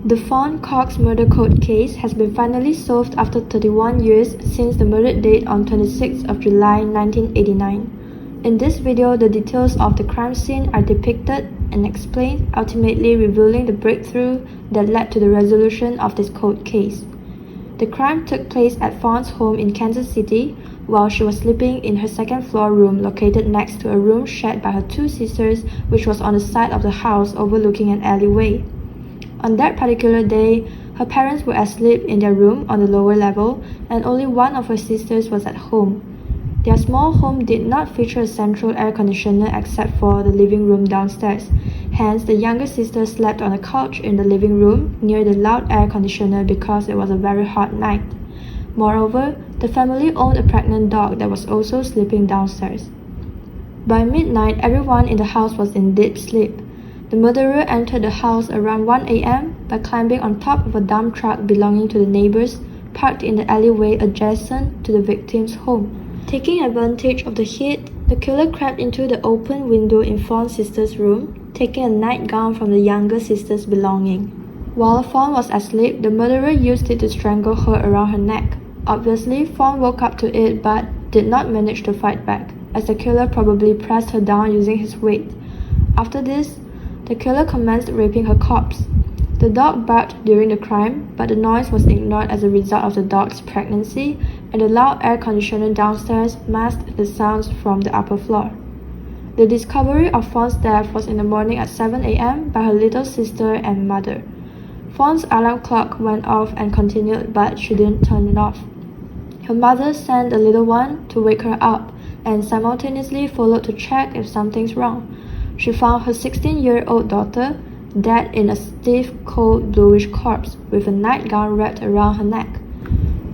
The Fawn Cox murder cold case has been finally solved after 31 years since the murder date on 26th of July 1989. In this video, the details of the crime scene are depicted and explained, ultimately revealing the breakthrough that led to the resolution of this cold case. The crime took place at Fawn's home in Kansas City while she was sleeping in her second-floor room located next to a room shared by her two sisters, which was on the side of the house overlooking an alleyway. On that particular day, her parents were asleep in their room on the lower level, and only one of her sisters was at home. Their small home did not feature a central air conditioner except for the living room downstairs. Hence, the younger sister slept on a couch in the living room near the loud air conditioner because it was a very hot night. Moreover, the family owned a pregnant dog that was also sleeping downstairs. By midnight, everyone in the house was in deep sleep. The murderer entered the house around 1 a.m. by climbing on top of a dump truck belonging to the neighbors parked in the alleyway adjacent to the victim's home. Taking advantage of the heat, the killer crept into the open window in Fawn's sister's room, taking a nightgown from the younger sister's belongings. While Fawn was asleep, the murderer used it to strangle her around her neck. Obviously, Fawn woke up to it but did not manage to fight back, as the killer probably pressed her down using his weight. After this, the killer commenced raping her corpse. The dog barked during the crime, but the noise was ignored as a result of the dog's pregnancy, and the loud air conditioner downstairs masked the sounds from the upper floor. The discovery of Fawn's death was in the morning at 7 a.m. by her little sister and mother. Fawn's alarm clock went off and continued, but she didn't turn it off. Her mother sent the little one to wake her up and simultaneously followed to check if something's wrong. She found her 16-year-old daughter dead in a stiff, cold, bluish corpse with a nightgown wrapped around her neck.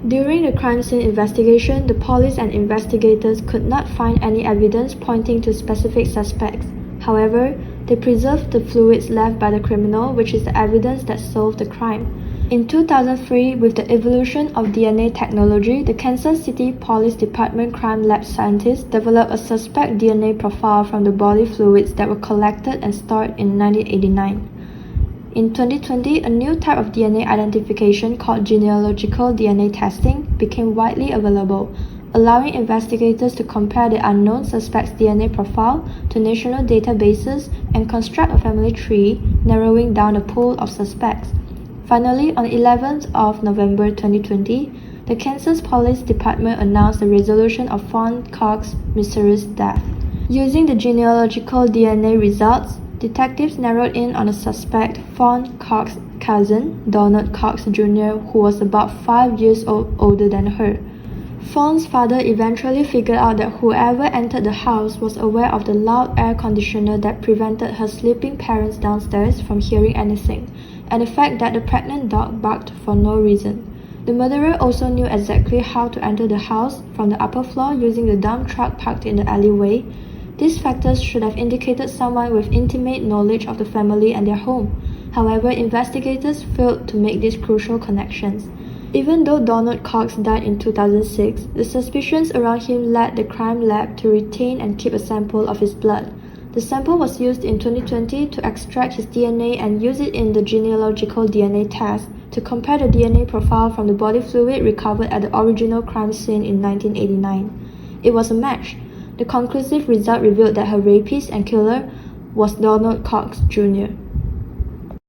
During the crime scene investigation, the police and investigators could not find any evidence pointing to specific suspects. However, they preserved the fluids left by the criminal, which is the evidence that solved the crime. In 2003, with the evolution of DNA technology, the Kansas City Police Department crime lab scientists developed a suspect DNA profile from the body fluids that were collected and stored in 1989. In 2020, a new type of DNA identification called genealogical DNA testing became widely available, allowing investigators to compare the unknown suspect's DNA profile to national databases and construct a family tree, narrowing down the pool of suspects. Finally, on 11th of November 2020, the Kansas Police Department announced the resolution of Fawn Cox's mysterious death. Using the genealogical DNA results, detectives narrowed in on the suspect Fawn Cox's cousin, Donald Cox Jr., who was about 5 years older than her. Fawn's father eventually figured out that whoever entered the house was aware of the loud air conditioner that prevented her sleeping parents downstairs from hearing anything, and the fact that the pregnant dog barked for no reason. The murderer also knew exactly how to enter the house from the upper floor using the dump truck parked in the alleyway. These factors should have indicated someone with intimate knowledge of the family and their home. However, investigators failed to make these crucial connections. Even though Donald Cox died in 2006, the suspicions around him led the crime lab to retain and keep a sample of his blood. The sample was used in 2020 to extract his DNA and use it in the genealogical DNA test to compare the DNA profile from the body fluid recovered at the original crime scene in 1989. It was a match. The conclusive result revealed that her rapist and killer was Donald Cox Jr.